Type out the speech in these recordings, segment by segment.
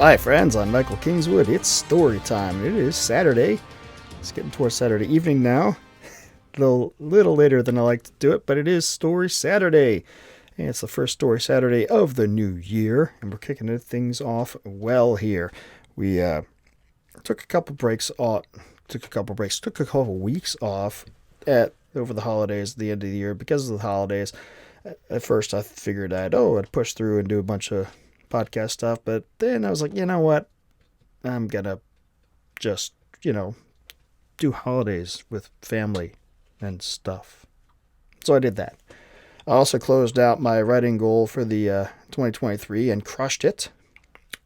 Hi friends, I'm Michael Kingswood. It's story time. It is Saturday. It's getting towards Saturday evening now. A little later than I like to do it, but it is Story Saturday. And it's the first Story Saturday of the new year, and we're kicking things off well here. We took a couple weeks off over the holidays at the end of the year because of the holidays. At first I figured I'd push through and do a bunch of podcast stuff, but then I was like, you know what? I'm gonna just, do holidays with family and stuff. So I did that. I also closed out my writing goal for the 2023 and crushed it.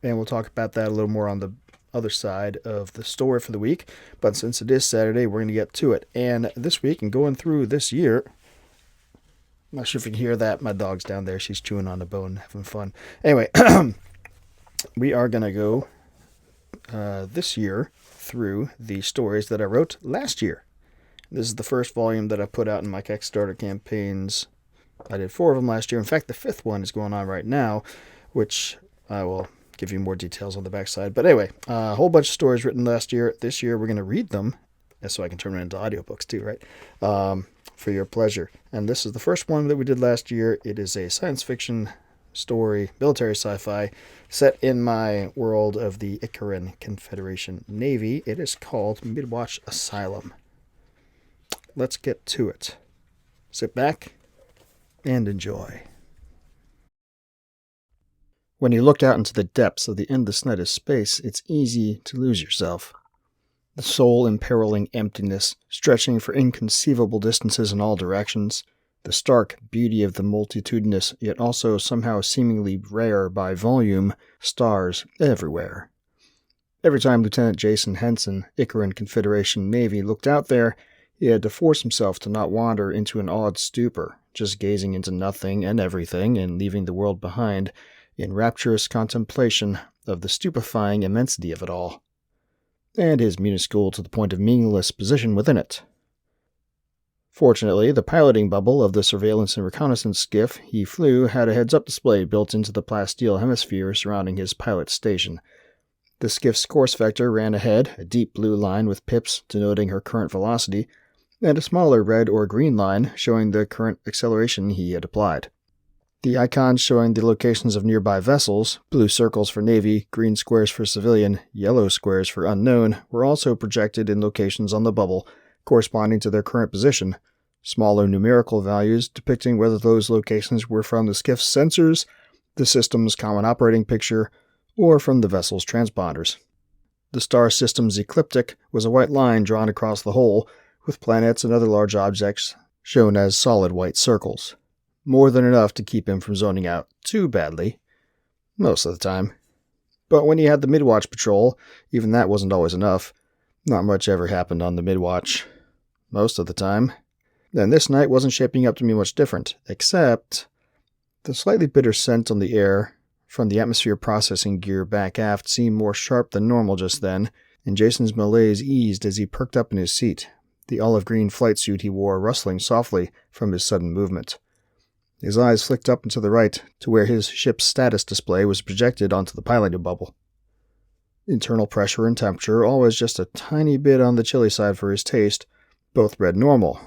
And we'll talk about that a little more on the other side of the story for the week. But since it is Saturday, we're going to get to it. And this week, and going through this year, I'm not sure if you can hear that. My dog's down there. She's chewing on a bone, having fun. Anyway, we are going to go this year through the stories that I wrote last year. This is the first volume that I put out in my Kickstarter campaigns. I did 4 of them last year. In fact, the 5th one is going on right now, which I will give you more details on the backside. But anyway, a whole bunch of stories written last year. This year, we're going to read them, so I can turn them into audiobooks too, right? For your pleasure. And this is the first one that we did last year. It is a science fiction story, military sci-fi, set in my world of the Icaran Confederation Navy. It is called Midwatch Asylum. Let's get to it. Sit back and enjoy. When you look out into the depths of the endless night of space, it's easy to lose yourself. The soul-imperiling emptiness, stretching for inconceivable distances in all directions, the stark beauty of the multitudinous, yet also somehow seemingly rare by volume, stars everywhere. Every time Lieutenant Jason Henson, Icaran Confederation Navy, looked out there, he had to force himself to not wander into an awed stupor, just gazing into nothing and everything and leaving the world behind in rapturous contemplation of the stupefying immensity of it all, and his minuscule to the point of meaningless position within it. Fortunately, the piloting bubble of the surveillance and reconnaissance skiff he flew had a heads-up display built into the plasteel hemisphere surrounding his pilot station. The skiff's course vector ran ahead, a deep blue line with pips denoting her current velocity, and a smaller red or green line showing the current acceleration he had applied. The icons showing the locations of nearby vessels, blue circles for Navy, green squares for civilian, yellow squares for unknown, were also projected in locations on the bubble, corresponding to their current position, smaller numerical values depicting whether those locations were from the skiff's sensors, the system's common operating picture, or from the vessel's transponders. The star system's ecliptic was a white line drawn across the whole, with planets and other large objects shown as solid white circles. More than enough to keep him from zoning out too badly, most of the time. But when he had the Midwatch patrol, even that wasn't always enough. Not much ever happened on the Midwatch, most of the time. And this night wasn't shaping up to be much different, except the slightly bitter scent on the air from the atmosphere processing gear back aft seemed more sharp than normal just then, and Jason's malaise eased as he perked up in his seat, the olive-green flight suit he wore rustling softly from his sudden movement. His eyes flicked up and to the right, to where his ship's status display was projected onto the piloting bubble. Internal pressure and temperature, always just a tiny bit on the chilly side for his taste, both read normal.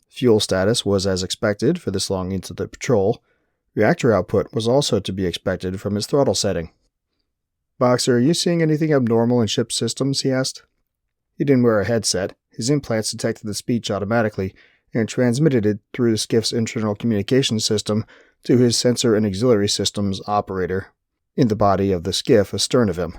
Fuel status was as expected for this long into the patrol. Reactor output was also to be expected from his throttle setting. "Boxer, are you seeing anything abnormal in ship systems?" he asked. He didn't wear a headset. His implants detected the speech automatically, and transmitted it through the skiff's internal communication system to his sensor and auxiliary systems operator in the body of the skiff astern of him.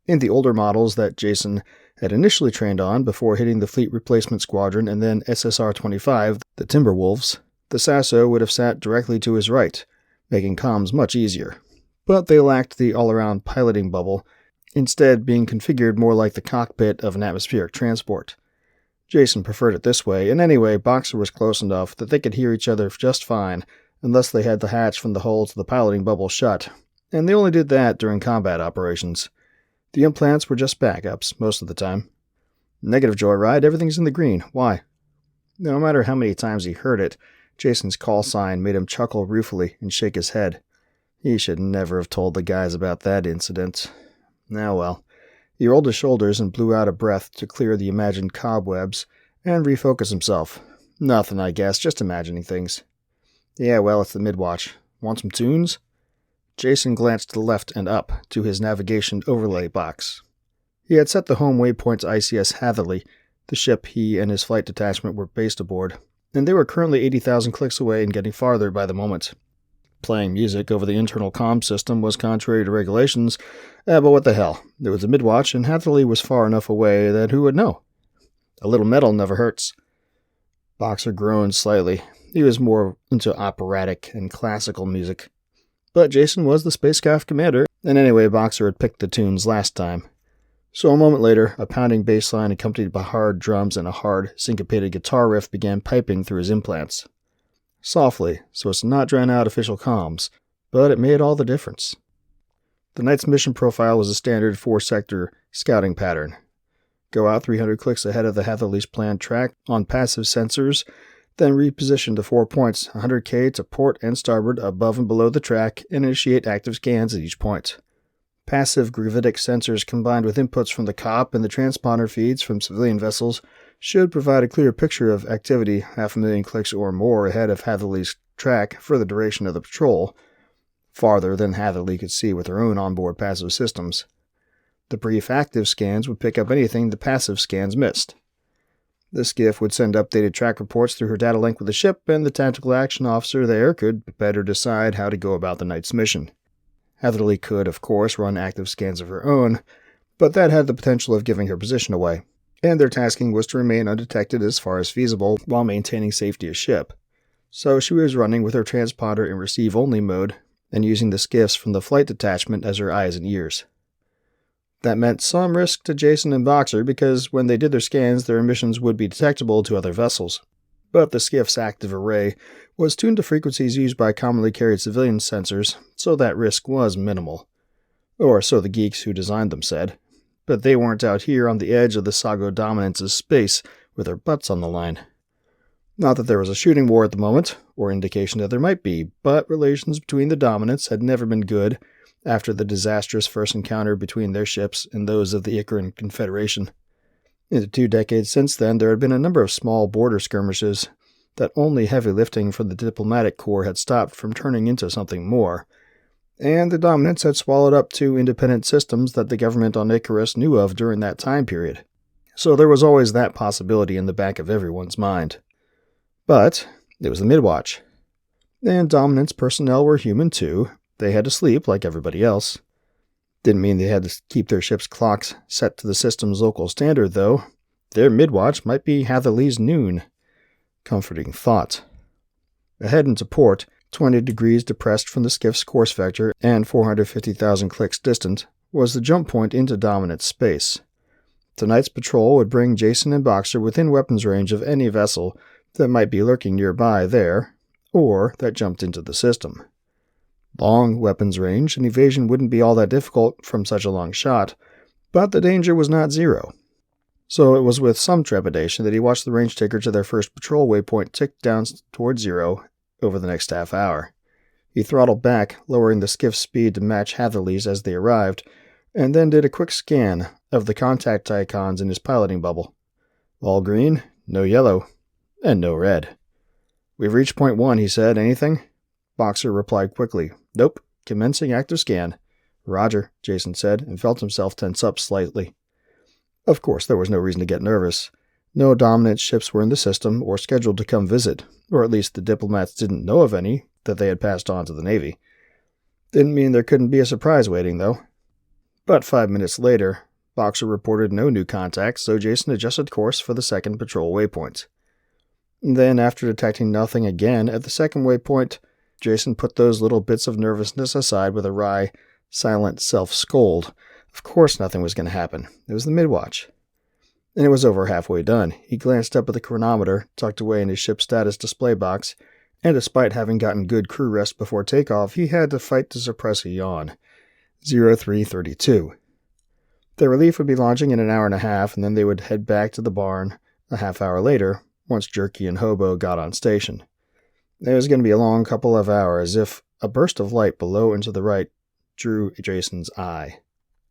In the older models that Jason had initially trained on before hitting the Fleet Replacement Squadron and then SSR-25, the Timberwolves, the Sasso would have sat directly to his right, making comms much easier. But they lacked the all-around piloting bubble, instead being configured more like the cockpit of an atmospheric transport. Jason preferred it this way, and anyway, Boxer was close enough that they could hear each other just fine, unless they had the hatch from the hull to the piloting bubble shut, and they only did that during combat operations. The implants were just backups, most of the time. "Negative, Joyride, everything's in the green. Why?" No matter how many times he heard it, Jason's call sign made him chuckle ruefully and shake his head. He should never have told the guys about that incident. Now well. He rolled his shoulders and blew out a breath to clear the imagined cobwebs and refocus himself. Nothing, I guess, just imagining things. Yeah, well, it's the Midwatch. Want some tunes? Jason glanced to the left and up to his navigation overlay box. He had set the home waypoint to ICS Hatherley, the ship he and his flight detachment were based aboard, and they were currently 80,000 clicks away and getting farther by the moment. Playing music over the internal comm system was contrary to regulations, but what the hell? It was a Midwatch, and Hatherley was far enough away that who would know? A little metal never hurts. Boxer groaned slightly. He was more into operatic and classical music. But Jason was the spacecraft commander, and anyway, Boxer had picked the tunes last time. So a moment later, a pounding bass line accompanied by hard drums and a hard, syncopated guitar riff began piping through his implants. Softly, so as to not drown out official comms, but it made all the difference. The night's mission profile was a standard 4-sector scouting pattern. Go out 300 clicks ahead of the Hatherley's planned track on passive sensors, then reposition to 4 points, 100K to port and starboard above and below the track, and initiate active scans at each point. Passive gravitic sensors combined with inputs from the COP and the transponder feeds from civilian vessels should provide a clear picture of activity 500,000 clicks or more ahead of Hatherley's track for the duration of the patrol, farther than Hatherley could see with her own onboard passive systems. The brief active scans would pick up anything the passive scans missed. The skiff would send updated track reports through her data link with the ship, and the tactical action officer there could better decide how to go about the night's mission. Hatherley could, of course, run active scans of her own, but that had the potential of giving her position away, and their tasking was to remain undetected as far as feasible while maintaining safety of ship. So she was running with her transponder in receive-only mode and using the skiffs from the flight detachment as her eyes and ears. That meant some risk to Jason and Boxer because when they did their scans, their emissions would be detectable to other vessels. But the skiff's active array was tuned to frequencies used by commonly carried civilian sensors, so that risk was minimal. Or so the geeks who designed them said. But they weren't out here on the edge of the Sago Dominance's space with their butts on the line. Not that there was a shooting war at the moment, or indication that there might be, but relations between the Dominants had never been good after the disastrous first encounter between their ships and those of the Icaran Confederation. In the 2 decades since then, there had been a number of small border skirmishes that only heavy lifting from the diplomatic corps had stopped from turning into something more, and the Dominants had swallowed up 2 independent systems that the government on Icarus knew of during that time period. So there was always that possibility in the back of everyone's mind. But it was the Midwatch. And Dominant's personnel were human too. They had to sleep like everybody else. Didn't mean they had to keep their ship's clocks set to the system's local standard, though. Their Midwatch might be Hatherley's noon. Comforting thought. Ahead into port, 20 degrees depressed from the skiff's course vector and 450,000 clicks distant, was the jump point into Dominant space. Tonight's patrol would bring Jason and Boxer within weapons range of any vessel that might be lurking nearby there, or that jumped into the system. Long weapons range, and evasion wouldn't be all that difficult from such a long shot, but the danger was not zero. So it was with some trepidation that he watched the range taker to their first patrol waypoint tick down toward 0 over the next half hour. He throttled back, lowering the skiff's speed to match Hatherley's as they arrived, and then did a quick scan of the contact icons in his piloting bubble. All green, no yellow, and no red. "We've reached point 1, he said. Anything?" Boxer replied quickly. "Nope. Commencing active scan." "Roger," Jason said, and felt himself tense up slightly. Of course, there was no reason to get nervous. No Dominant ships were in the system or scheduled to come visit, or at least the diplomats didn't know of any that they had passed on to the Navy. Didn't mean there couldn't be a surprise waiting, though. But 5 minutes later, Boxer reported no new contacts, so Jason adjusted course for the second patrol waypoint. Then, after detecting nothing again at the second waypoint, Jason put those little bits of nervousness aside with a wry, silent self-scold. Of course nothing was going to happen. It was the Midwatch. And it was over halfway done. He glanced up at the chronometer, tucked away in his ship status display box, and despite having gotten good crew rest before takeoff, he had to fight to suppress a yawn. 0332. The relief would be launching in an hour and a half, and then they would head back to the barn a half hour later, once Jerky and Hobo got on station. It was going to be a long couple of hours if a burst of light below and to the right drew Jason's eye.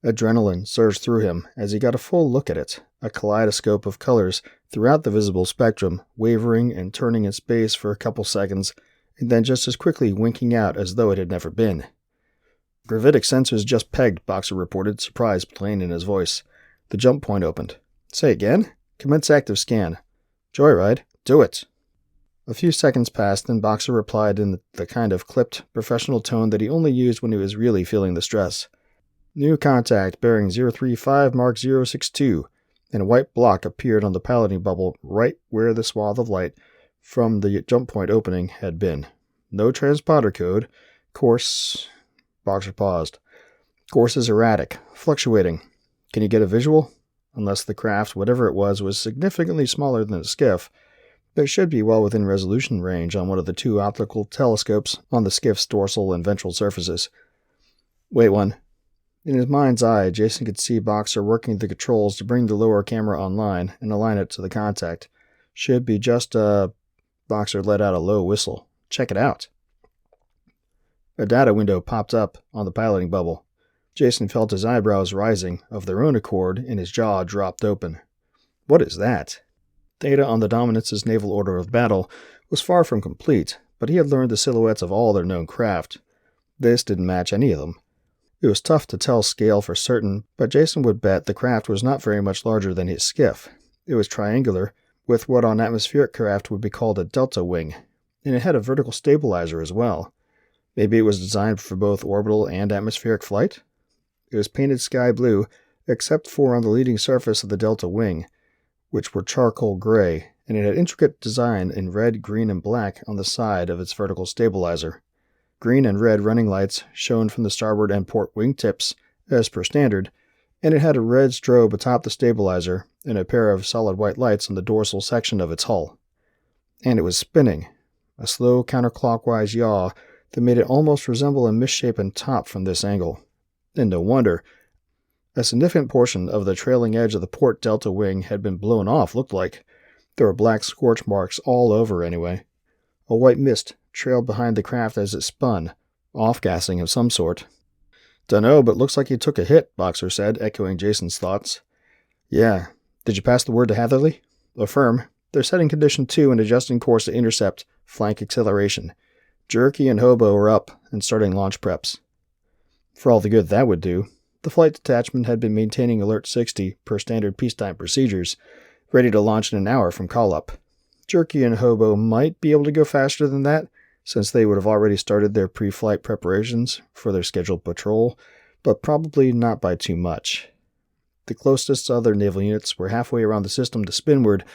Adrenaline surged through him as he got a full look at it, a kaleidoscope of colors throughout the visible spectrum, wavering and turning in space for a couple seconds, and then just as quickly winking out as though it had never been. "Gravitic sensors just pegged," Boxer reported, surprise plain in his voice. The jump point opened. "Say again? Commence active scan." "Joyride. Do it." A few seconds passed, then Boxer replied in the kind of clipped, professional tone that he only used when he was really feeling the stress. "New contact, bearing 035 Mark 062, and a white block appeared on the piloting bubble right where the swath of light from the jump point opening had been. No transponder code. Course..." Boxer paused. "Course is erratic, fluctuating. Can you get a visual? Unless the craft, whatever it was significantly smaller than a skiff, there should be well within resolution range on one of the two optical telescopes on the skiff's dorsal and ventral surfaces." "Wait one." In his mind's eye, Jason could see Boxer working the controls to bring the lower camera online and align it to the contact. "Should be just Boxer let out a low whistle. "Check it out." A data window popped up on the piloting bubble. Jason felt his eyebrows rising of their own accord and his jaw dropped open. "What is that?" Data on the Dominance's naval order of battle was far from complete, but he had learned the silhouettes of all their known craft. This didn't match any of them. It was tough to tell scale for certain, but Jason would bet the craft was not very much larger than his skiff. It was triangular, with what on atmospheric craft would be called a delta wing, and it had a vertical stabilizer as well. Maybe it was designed for both orbital and atmospheric flight? It was painted sky blue, except for on the leading surface of the delta wing, which were charcoal gray, and it had intricate design in red, green, and black on the side of its vertical stabilizer. Green and red running lights shone from the starboard and port wingtips, as per standard, and it had a red strobe atop the stabilizer and a pair of solid white lights on the dorsal section of its hull. And it was spinning, a slow counterclockwise yaw that made it almost resemble a misshapen top from this angle. And no wonder. A significant portion of the trailing edge of the port delta wing had been blown off, looked like. There were black scorch marks all over anyway. A white mist trailed behind the craft as it spun, off-gassing of some sort. "Dunno, but looks like you took a hit," Boxer said, echoing Jason's thoughts. "Yeah. Did you pass the word to Hatherley?" "Affirm. They're setting condition 2 and adjusting course to intercept flank acceleration. Jerky and Hobo are up and starting launch preps." For all the good that would do, the flight detachment had been maintaining Alert 60 per standard peacetime procedures, ready to launch in an hour from call-up. Jerky and Hobo might be able to go faster than that, since they would have already started their pre-flight preparations for their scheduled patrol, but probably not by too much. The closest other naval units were halfway around the system to spinward,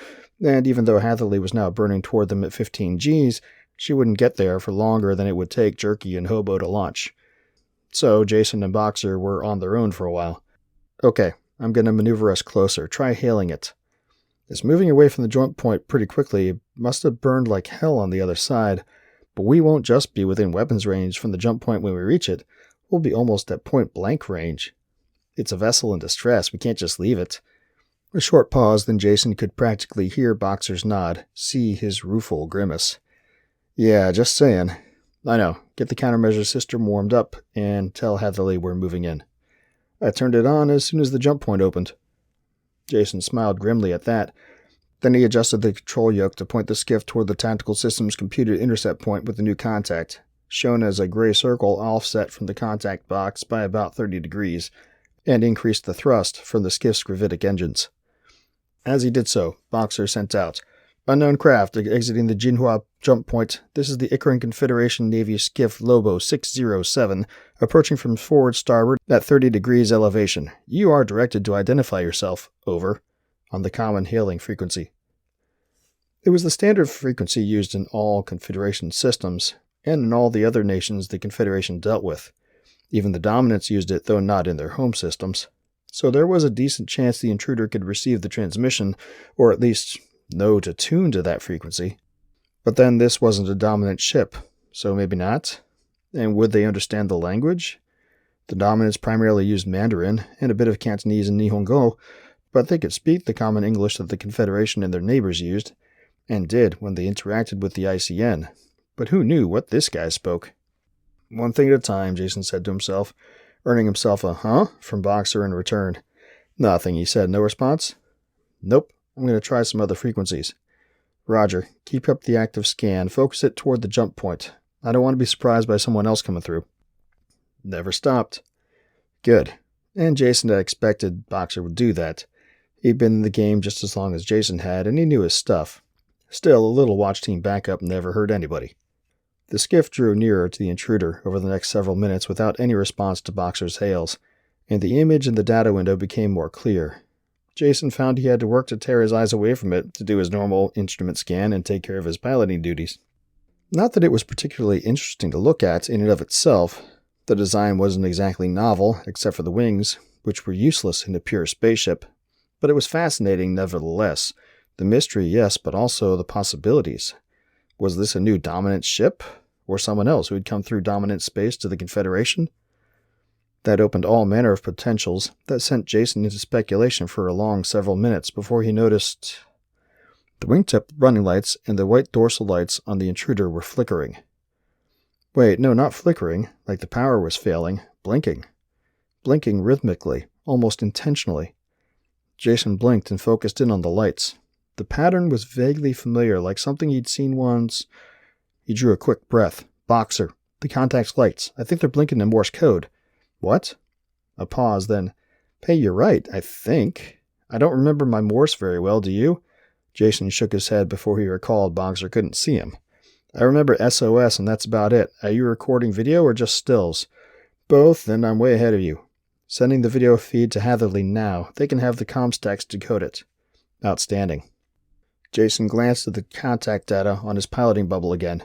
and even though Hatherley was now burning toward them at 15 Gs, she wouldn't get there for longer than it would take Jerky and Hobo to launch. So Jason and Boxer were on their own for a while. "Okay, I'm going to maneuver us closer. Try hailing it." "It's moving away from the joint point pretty quickly. It must have burned like hell on the other side. But we won't just be within weapons range from the jump point when we reach it. We'll be almost at point-blank range. It's a vessel in distress. We can't just leave it." A short pause, then Jason could practically hear Boxer's nod, see his rueful grimace. "Yeah, just saying. I know. Get the countermeasure system warmed up and tell Hatherley we're moving in. I turned it on as soon as the jump point opened." Jason smiled grimly at that. Then he adjusted the control yoke to point the skiff toward the tactical system's computed intercept point with the new contact, shown as a gray circle offset from the contact box by about 30 degrees, and increased the thrust from the skiff's gravitic engines. As he did so, Boxer sent out, "Unknown craft exiting the Jinhua jump point. This is the Icaran Confederation Navy skiff Lobo 607, approaching from forward starboard at 30 degrees elevation. You are directed to identify yourself. Over," on the common hailing frequency. It was the standard frequency used in all Confederation systems, and in all the other nations the Confederation dealt with. Even the Dominants used it, though not in their home systems. So there was a decent chance the intruder could receive the transmission, or at least know to tune to that frequency. But then this wasn't a Dominant ship, so maybe not? And would they understand the language? The Dominants primarily used Mandarin, and a bit of Cantonese and Nihongo, but they could speak the common English that the Confederation and their neighbors used, and did when they interacted with the ICN. But who knew what this guy spoke? One thing at a time, Jason said to himself. earning himself a "huh" from Boxer in return. "Nothing," he said. "No response?" "Nope. I'm going to try some other frequencies." "Roger. Keep up the active scan. Focus it toward the jump point. I don't want to be surprised by someone else coming through." Never stopped. Good. And Jason had expected Boxer would do that. He'd been in the game just as long as Jason had, and he knew his stuff. Still, a little watch team backup never hurt anybody. The skiff drew nearer to the intruder over the next several minutes without any response to Boxer's hails, and the image in the data window became more clear. Jason found he had to work to tear his eyes away from it to do his normal instrument scan and take care of his piloting duties. Not that it was particularly interesting to look at in and of itself. The design wasn't exactly novel, except for the wings, which were useless in a pure spaceship, but it was fascinating nevertheless. The mystery, yes, but also the possibilities. Was this a new dominant ship, or someone else who had come through dominant space to the Confederation? That opened all manner of potentials that sent Jason into speculation for a long several minutes before he noticed the wingtip running lights and the white dorsal lights on the intruder were flickering. Wait, no, not flickering, like the power was failing, blinking. Blinking rhythmically, almost intentionally. Jason blinked and focused in on the lights. The pattern was vaguely familiar, like something he'd seen once. He drew a quick breath. "Boxer, the contact's lights. I think they're blinking in Morse code." "What?" A pause, then, "Hey, you're right, I think. I don't remember my Morse very well, do you?" Jason shook his head before he recalled Boxer couldn't see him. "I remember SOS, and that's about it. Are you recording video or just stills?" "Both, and I'm way ahead of you. Sending the video feed to Hatherley now. They can have the comms techs decode it." "Outstanding." Jason glanced at the contact data on his piloting bubble again.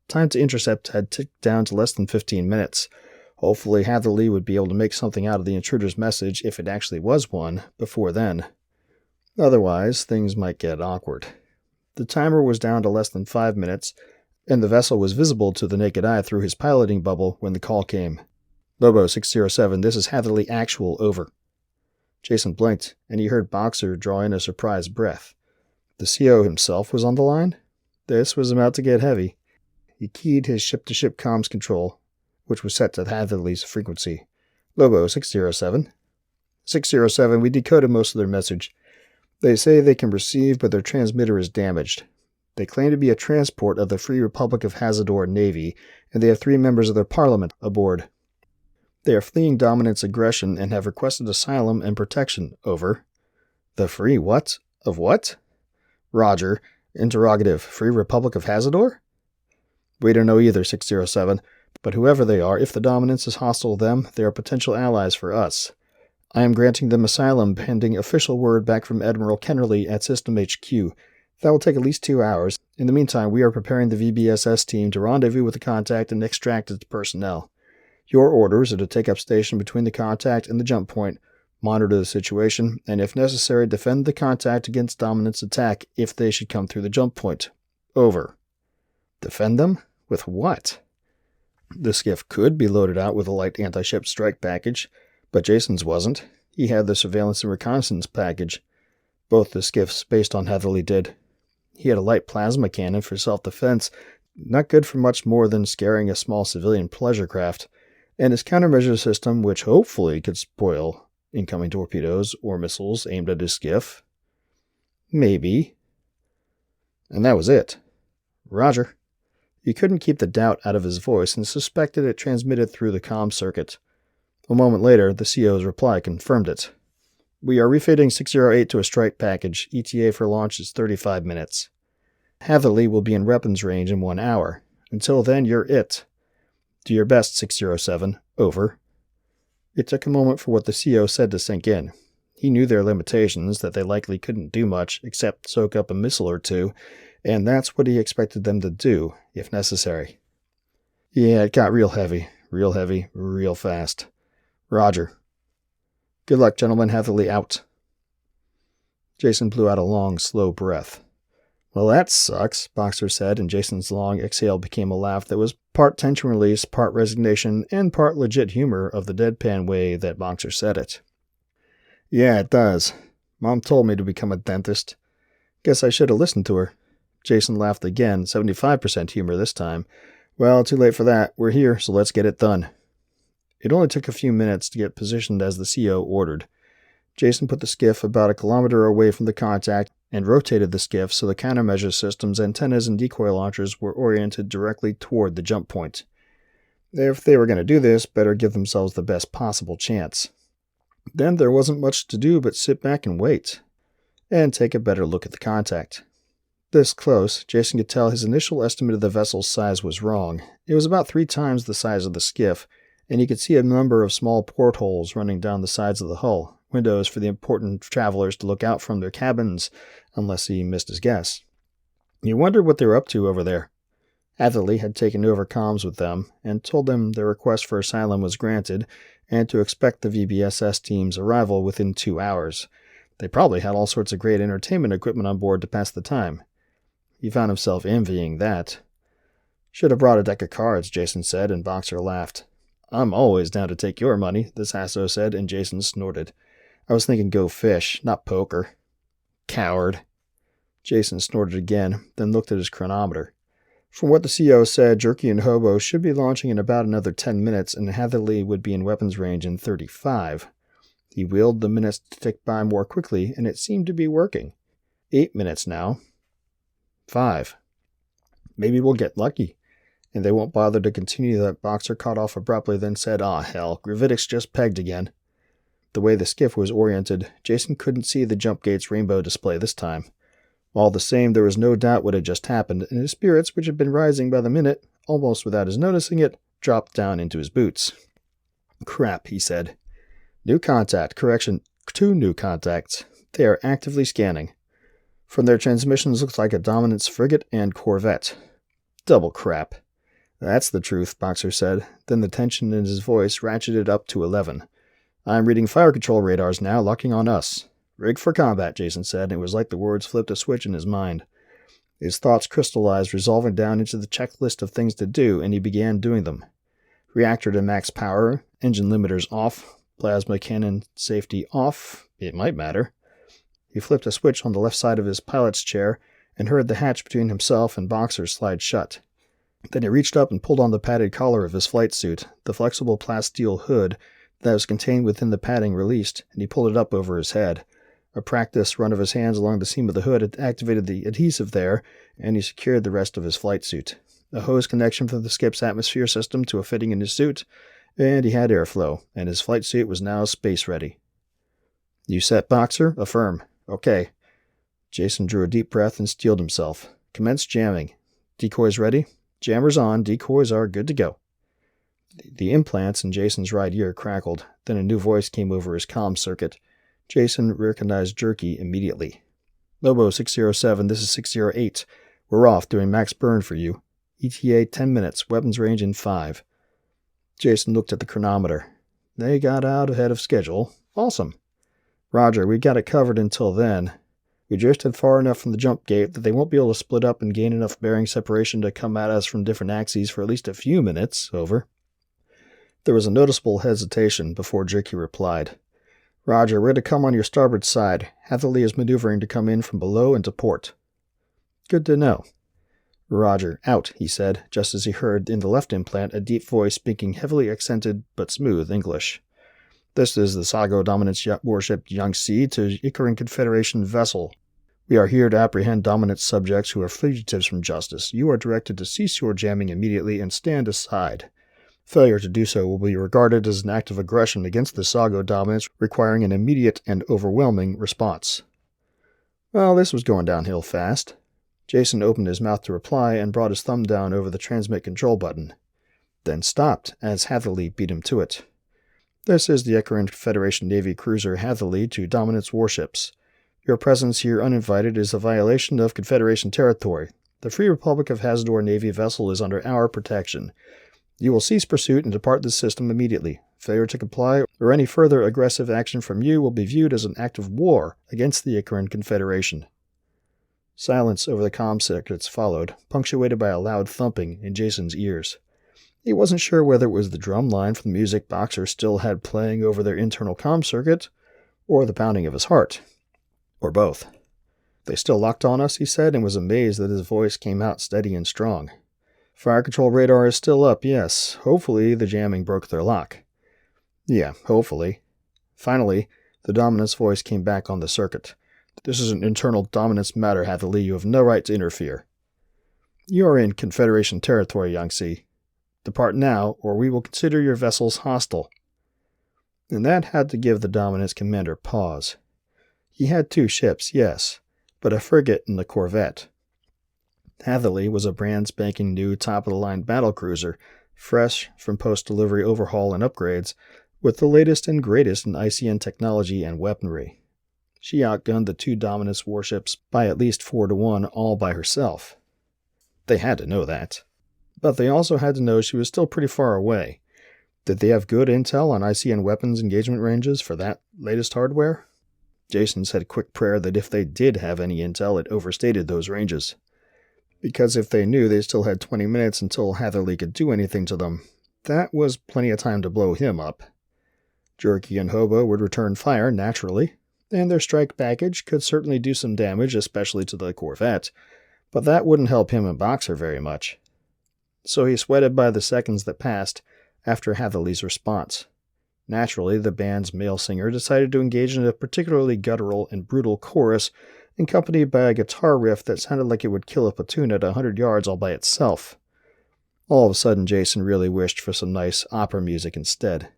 Time to intercept had ticked down to less than 15 minutes. Hopefully Hatherley would be able to make something out of the intruder's message, if it actually was one, before then. Otherwise, things might get awkward. The timer was down to less than 5 minutes, and the vessel was visible to the naked eye through his piloting bubble when the call came. "Lobo 607, this is Hatherley Actual, over." Jason blinked, and he heard Boxer draw in a surprised breath. The CO himself was on the line? This was about to get heavy. He keyed his ship-to-ship comms control, which was set to Hatherley's frequency. "Lobo 607. 607, we decoded most of their message. They say they can receive, but their transmitter is damaged. They claim to be a transport of the Free Republic of Hazador Navy, and they have 3 members of their parliament aboard. They are fleeing Dominant's aggression and have requested asylum and protection, over." "The Free what? Of what?" "Roger. Interrogative. Free Republic of Hazador?" "We don't know either, 607, but whoever they are, if the Dominance is hostile to them, they are potential allies for us. I am granting them asylum pending official word back from Admiral Kennerly at System HQ. That will take at least 2 hours. In the meantime, we are preparing the VBSS team to rendezvous with the contact and extract its personnel. Your orders are to take up station between the contact and the jump point, monitor the situation, and if necessary, defend the contact against Dominant's attack if they should come through the jump point. Over." Defend them? With what? The skiff could be loaded out with a light anti-ship strike package, but Jason's wasn't. He had the surveillance and reconnaissance package. Both the skiffs based on Hatherley did. He had a light plasma cannon for self-defense, not good for much more than scaring a small civilian pleasure craft, and his countermeasure system, which hopefully could spoil incoming torpedoes or missiles aimed at his skiff. Maybe. And that was it. Roger. He couldn't keep the doubt out of his voice and suspected it transmitted through the comm circuit. A moment later, the CO's reply confirmed it. "We are refitting 608 to a strike package. ETA for launch is 35 minutes. Hatherley will be in weapons range in 1 hour. Until then, you're it. Do your best, 607. Over." It took a moment for what the CO said to sink in. He knew their limitations, that they likely couldn't do much except soak up a missile or two, and that's what he expected them to do, if necessary. Yeah, it got real heavy, real fast. Roger. Good luck, gentlemen. Hatherley out. Jason blew out a long, slow breath. "Well, that sucks," Boxer said, and Jason's long exhale became a laugh that was part tension release, part resignation, and part legit humor of the deadpan way that Boxer said it. "Yeah, it does. Mom told me to become a dentist. Guess I should have listened to her." Jason laughed again, 75% humor this time. "Well, too late for that. We're here, so let's get it done." It only took a few minutes to get positioned as the CO ordered. Jason put the skiff about a kilometer away from the contact and rotated the skiff so the countermeasure system's antennas and decoy launchers were oriented directly toward the jump point. If they were going to do this, better give themselves the best possible chance. Then there wasn't much to do but sit back and wait, and take a better look at the contact. This close, Jason could tell his initial estimate of the vessel's size was wrong. It was about 3 times the size of the skiff, and he could see a number of small portholes running down the sides of the hull, windows for the important travelers to look out from their cabins, unless he missed his guess. He wondered what they were up to over there. Atherley had taken over comms with them, and told them their request for Asylum was granted, and to expect the VBSS team's arrival within 2 hours. They probably had all sorts of great entertainment equipment on board to pass the time. He found himself envying that. "Should have brought a deck of cards," Jason said, and Boxer laughed. "I'm always down to take your money," the Sasso said, and Jason snorted. "I was thinking go fish, not poker." "Coward." Jason snorted again, then looked at his chronometer. From what the CO said, Jerky and Hobo should be launching in about another 10 minutes, and Hatherley would be in weapons range in 35. He willed the minutes to tick by more quickly, and it seemed to be working. 8 minutes now. 5. Maybe we'll get lucky, and they won't bother to continue. That Boxer cut off abruptly, then said, "Aw, hell, Gravitic's just pegged again." The way the skiff was oriented, Jason couldn't see the jump gate's rainbow display this time. All the same, there was no doubt what had just happened, and his spirits, which had been rising by the minute, almost without his noticing it, dropped down into his boots. "Crap," he said. "New contact. Correction, 2 new contacts. They are actively scanning. From their transmissions, looks like a Dominance frigate and corvette. Double crap." "That's the truth," Boxer said. Then the tension in his voice ratcheted up to 11. "I'm reading fire control radars now, locking on us." "Rig for combat," Jason said, and it was like the words flipped a switch in his mind. His thoughts crystallized, resolving down into the checklist of things to do, and he began doing them. Reactor to max power, engine limiters off, plasma cannon safety off. It might matter. He flipped a switch on the left side of his pilot's chair and heard the hatch between himself and Boxer slide shut. Then he reached up and pulled on the padded collar of his flight suit. The flexible plasteel hood that was contained within the padding released, and he pulled it up over his head. A practice run of his hands along the seam of the hood had activated the adhesive there, and he secured the rest of his flight suit. A hose connection from the skip's atmosphere system to a fitting in his suit, and he had airflow, and his flight suit was now space-ready. "You set, Boxer?" "Affirm." "Okay." Jason drew a deep breath and steeled himself. "Commence jamming. Decoys ready?" "Jammers on. Decoys are good to go." The implants in Jason's right ear crackled. Then a new voice came over his comm circuit. Jason recognized Jerky immediately. "Lobo 607, this is 608. We're off, doing max burn for you. ETA 10 minutes, weapons range in 5. Jason looked at the chronometer. "They got out ahead of schedule. Awesome." "Roger, we've got it covered until then. We drifted far enough from the jump gate that they won't be able to split up and gain enough bearing separation to come at us from different axes for at least a few minutes. Over." There was a noticeable hesitation before Jerky replied. "Roger, we're to come on your starboard side. Hatherley is maneuvering to come in from below into port." "Good to know." "Roger, out," he said, just as he heard in the left implant a deep voice speaking heavily accented but smooth English. "This is the Sago Dominance warship Yangtze to Icaran Confederation vessel. We are here to apprehend Dominance subjects who are fugitives from justice. You are directed to cease your jamming immediately and stand aside. Failure to do so will be regarded as an act of aggression against the Sago Dominance, requiring an immediate and overwhelming response." Well, this was going downhill fast. Jason opened his mouth to reply and brought his thumb down over the transmit control button, then stopped as Hatherley beat him to it. "This is the Icaran Federation Navy cruiser Hatherley to Dominance warships. Your presence here uninvited is a violation of Confederation territory. The Free Republic of Hazador Navy vessel is under our protection. You will cease pursuit and depart this system immediately. Failure to comply or any further aggressive action from you will be viewed as an act of war against the Icaran Confederation." Silence over the comm circuits followed, punctuated by a loud thumping in Jason's ears. He wasn't sure whether it was the drum line from the music Boxer still had playing over their internal comm circuit, or the pounding of his heart, or both. "They still locked on us," he said, and was amazed that his voice came out steady and strong. "Fire control radar is still up, yes. Hopefully the jamming broke their lock." Yeah, hopefully. Finally, the Dominant's voice came back on the circuit. This is an internal dominance matter, Hatherley. You have no right to interfere. You are in Confederation territory, Yangtze. Depart now, or we will consider your vessels hostile. And that had to give the Dominant's commander pause. He had 2 ships, yes, but a frigate and a corvette. Hatherley was a brand spanking new top-of-the-line battlecruiser, fresh from post-delivery overhaul and upgrades, with the latest and greatest in ICN technology and weaponry. She outgunned the 2 Dominus warships by at least 4-1 all by herself. They had to know that. But they also had to know she was still pretty far away. Did they have good intel on ICN weapons engagement ranges for that latest hardware? Jason said a quick prayer that if they did have any intel, it overstated those ranges. Because if they knew they still had 20 minutes until Hatherley could do anything to them, that was plenty of time to blow him up. Jerky and Hobo would return fire, naturally, and their strike package could certainly do some damage, especially to the corvette, but that wouldn't help him and Boxer very much. So he sweated by the seconds that passed after Hatherley's response. Naturally, the band's male singer decided to engage in a particularly guttural and brutal chorus, accompanied by a guitar riff that sounded like it would kill a platoon at 100 yards all by itself. All of a sudden, Jason really wished for some nice opera music instead.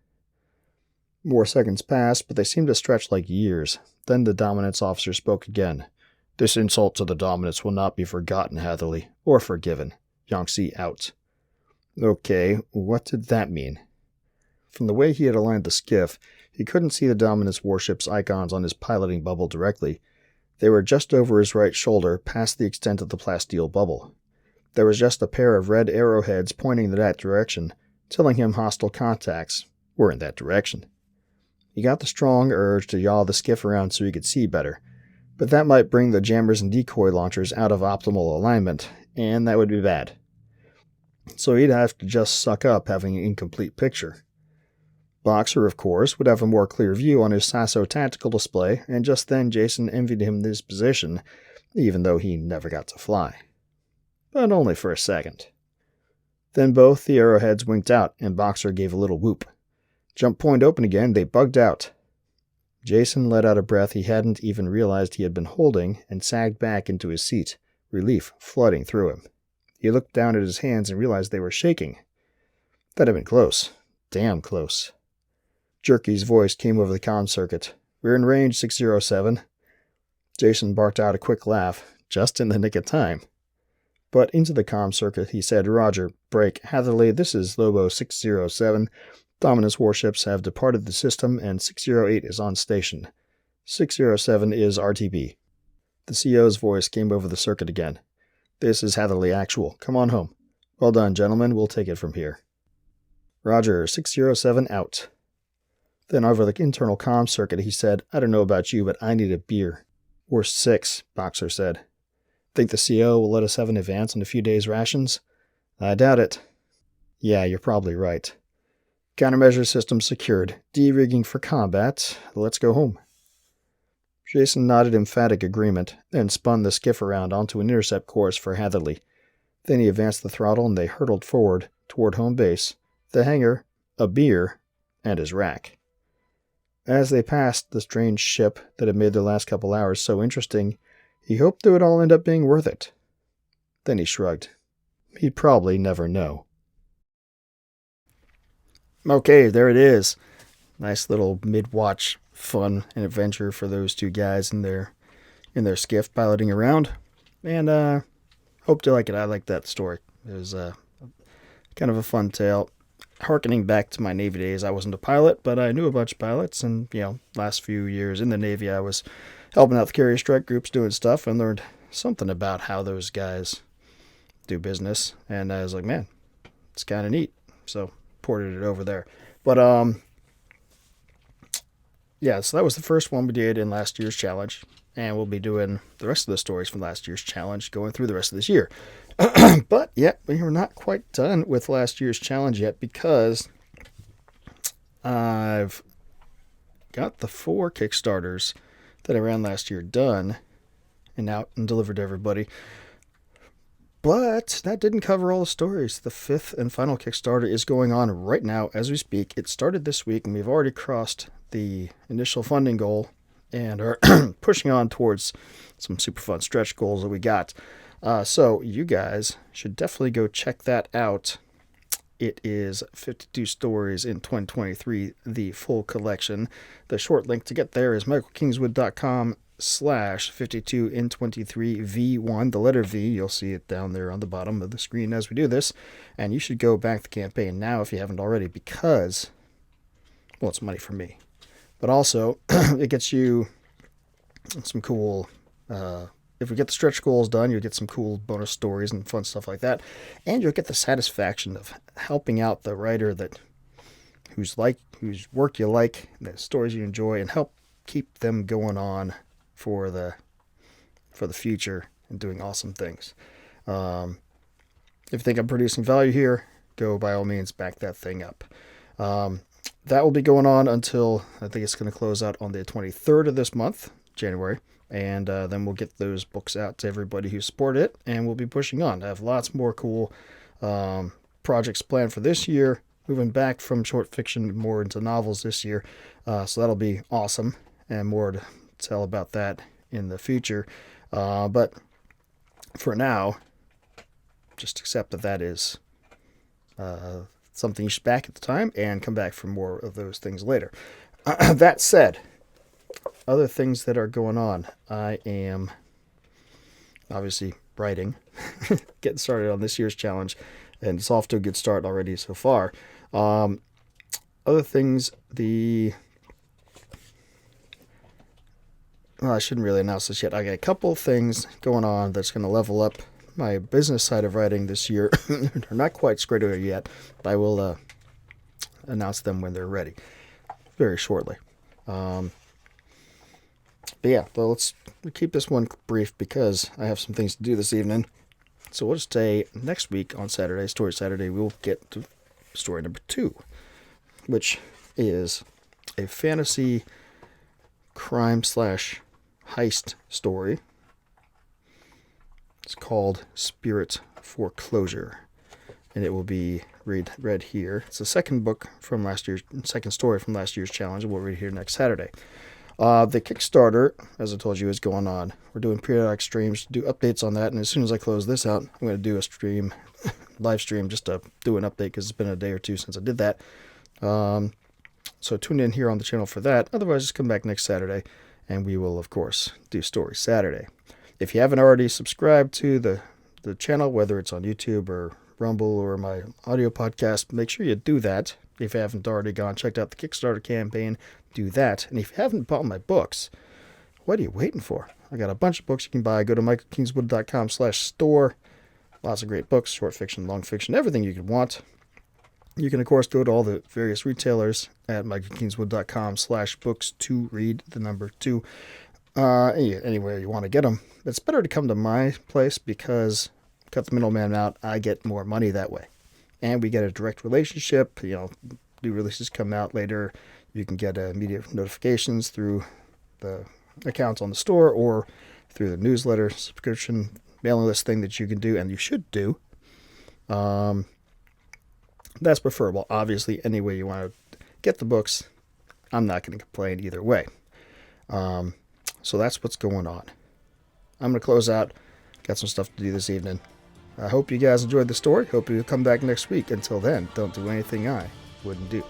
More seconds passed, but they seemed to stretch like years. Then the Dominance officer spoke again. This insult to the Dominance will not be forgotten, Hatherley, or forgiven. Yangtze out. Okay, what did that mean? From the way he had aligned the skiff, he couldn't see the Dominance warship's icons on his piloting bubble directly. They were just over his right shoulder, past the extent of the plasteel bubble. There was just a pair of red arrowheads pointing in that direction, telling him hostile contacts were in that direction. He got the strong urge to yaw the skiff around so he could see better, but that might bring the jammers and decoy launchers out of optimal alignment, and that would be bad. So he'd have to just suck up having an incomplete picture. Boxer, of course, would have a more clear view on his Sasso tactical display, and just then Jason envied him this position, even though he never got to fly. But only for a second. Then both the arrowheads winked out, and Boxer gave a little whoop. Jump point open again, they bugged out. Jason let out a breath he hadn't even realized he had been holding, and sagged back into his seat, relief flooding through him. He looked down at his hands and realized they were shaking. That had been close. Damn close. Jerky's voice came over the comm circuit. We're in range 607. Jason barked out a quick laugh, just in the nick of time. But into the comm circuit he said, Roger, break. Hatherley, this is Lobo 607. Dominance warships have departed the system and 608 is on station. 607 is RTB. The CO's voice came over the circuit again. This is Hatherley Actual. Come on home. Well done, gentlemen. We'll take it from here. Roger, 607 out. Then over the internal comm circuit he said, I don't know about you, but I need a beer. We're 6, Boxer said. Think the CO will let us have an advance on a few days' rations? I doubt it. Yeah, you're probably right. Countermeasure system secured. De-rigging for combat. Let's go home. Jason nodded emphatic agreement, then spun the skiff around onto an intercept course for Hatherley. Then he advanced the throttle and they hurtled forward toward home base, the hangar, a beer, and his rack. As they passed the strange ship that had made the last couple hours so interesting, he hoped it would all end up being worth it. Then he shrugged. He'd probably never know. Okay, there it is. Nice little mid-watch fun and adventure for those 2 guys in their skiff piloting around. And hope you like it. I like that story. It was kind of a fun tale. Harkening back to my Navy days, I wasn't a pilot, but I knew a bunch of pilots. And, last few years in the Navy, I was helping out the carrier strike groups doing stuff and learned something about how those guys do business. And I was like, man, it's kind of neat. So ported it over there. But, yeah, so that was the first one we did in last year's challenge. And we'll be doing the rest of the stories from last year's challenge going through the rest of this year. But, yeah, we were not quite done with last year's challenge yet because I've got the 4 Kickstarters that I ran last year done and out and delivered to everybody. But that didn't cover all the stories. The fifth and final Kickstarter is going on right now as we speak. It started this week, and we've already crossed the initial funding goal and are pushing on towards some super fun stretch goals that we got. So you guys should definitely go check that out. It is 52 stories in 2023, the full collection. The short link to get there is michaelkingswood.com/52in23v1, the letter V. You'll see it down there on the bottom of the screen as we do this. And you should go back the campaign now if you haven't already, because, well, it's money for me. But also, it gets you some cool... if we get the stretch goals done, you'll get some cool bonus stories and fun stuff like that. And you'll get the satisfaction of helping out the writer whose work you like, the stories you enjoy, and help keep them going on for the future and doing awesome things. If you think I'm producing value here, go by all means back that thing up. That will be going on until, I think it's going to close out on the 23rd of this month, January. And then we'll get those books out to everybody who supported it, and we'll be pushing on. I have lots more cool projects planned for this year, moving back from short fiction more into novels this year. So that'll be awesome, and more to tell about that in the future. But for now, just accept that is something you should back at the time, and come back for more of those things later. That said, other things that are going on. I am obviously writing, getting started on this year's challenge, and it's off to a good start already so far. Other things, I shouldn't really announce this yet. I got a couple things going on that's going to level up my business side of writing this year. They're not quite squared away yet, but I will announce them when they're ready very shortly. But yeah, well, let's keep this one brief because I have some things to do this evening. So we'll just say next week on Saturday, Story Saturday, we'll get to story number 2, which is a fantasy crime/heist story. It's called Spirit Foreclosure, and it will be read here. It's the second story from last year's challenge, and we'll read here next Saturday. The Kickstarter, as I told you, is going on. We're doing periodic streams to do updates on that, and as soon as I close this out, I'm going to do a live stream, just to do an update, because it's been a day or two since I did that. So tune in here on the channel for that. Otherwise, just come back next Saturday, and we will, of course, do Story Saturday. If you haven't already subscribed to the channel, whether it's on YouTube or Rumble or my audio podcast, make sure you do that. If you haven't already checked out the Kickstarter campaign, do that. And if you haven't bought my books, what are you waiting for? I got a bunch of books you can buy. Go to michaelkingswood.com/store. Lots of great books, short fiction, long fiction, everything you could want. You can, of course, go to all the various retailers at michaelkingswood.com/books to read the number 2. Anywhere you want to get them. It's better to come to my place because cut the middleman out. I get more money that way. And we get a direct relationship. New releases come out later. You can get immediate notifications through the accounts on the store or through the newsletter subscription mailing list thing that you can do, and you should do. That's preferable. Obviously, any way you want to get the books, I'm not going to complain either way. So that's what's going on. I'm going to close out. Got some stuff to do this evening. I hope you guys enjoyed the story. Hope you'll come back next week. Until then, don't do anything I wouldn't do.